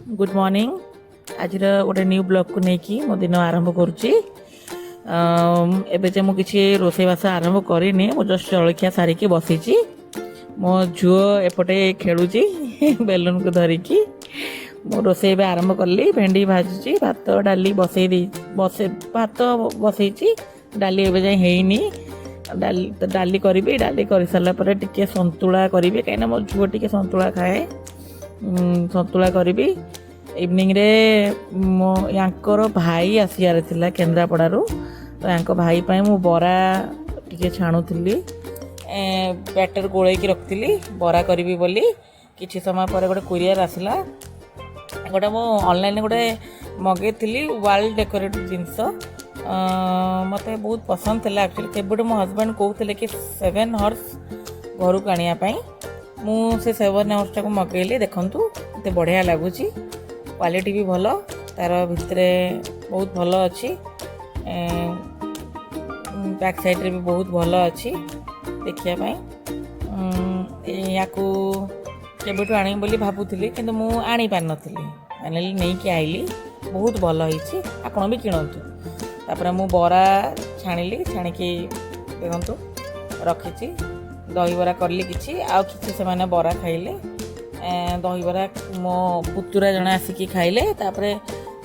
Good morning. आज गोटे new blog को लेकिन मो दिन आरंभ करुच्ची। एबे मुझे रोषेईवास आरंभ करनी, मु जस्ट जलखिया सारिकी बसीची। मो झुओ एपटे खेलुची बेलून को धरिकी। मो रोषे आरंभ कली, भेंडी भाजुची, भात डाली भात बसई, डाली एवं जाए हैनी। डाली करी डाली कर सारा टे सतुला करी कहीं मो झुओ टे सतुला खाए। सतुला करी इवनिंग रे मो यांकर भाई आसियार थिला केन्द्रापड़ारू, तो यांक भाई पाई मु बरा टिके छाणुली। बैटर गोलैकी रखी बरा करी बोली। किछि समय पर गोटे कुरियर आसला, गोटे मु ऑनलाइन गोटे मगेली वाल डेकोरेटिव जिनस। मत बहुत पसंद था एक्चुअली। केबुट मो हजबैंड कहते कि 7 हॉर्स घर को आने मुझे 7 हॉर्स टाक मगेली। देखु ये बढ़िया लगुच, क्वालिटी भी भल, तार भितर बहुत भल अच्छी, बैक साइड रे भी बहुत भल अच्छी देखापी। या केबुठ आनी बोली भावुली कि मुझे आनी पार नी, फाइनाली नहीं कि आइली। बहुत भल होती, आपड़ भी किणतु। तापर मु बरा छाणिली, छाणिकी देखु रखी दहीबरा कली किछि आ किछि से माने बरा खाइले। दहीबरा मो पुतुरा जन आसिकी खाइले, तापरे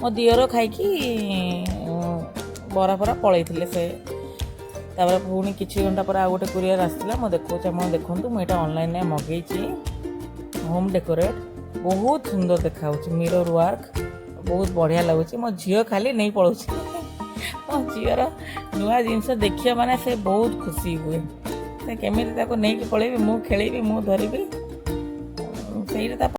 मो दियर खाइकी बरा फरा पलैथिले से। तापर पुणी किछि घंटा पर आ गोटे कुरियर आसला, मो देखौछ म देखंतु मु एटा ऑनलाइन रे मगेइछि। होम डेकोरेट बहुत सुंदर देखाउछि, मिरर वर्क बहुत बढ़िया लगुछि। मो झियो खाली नहीं पळौछि। मो झियर नुआ जिनस देखिया माने से बहुत खुशी हुए। से केमिति ताको नहीं कि पळेबी, मु खेलेबी, मु धरिबी, सेइटा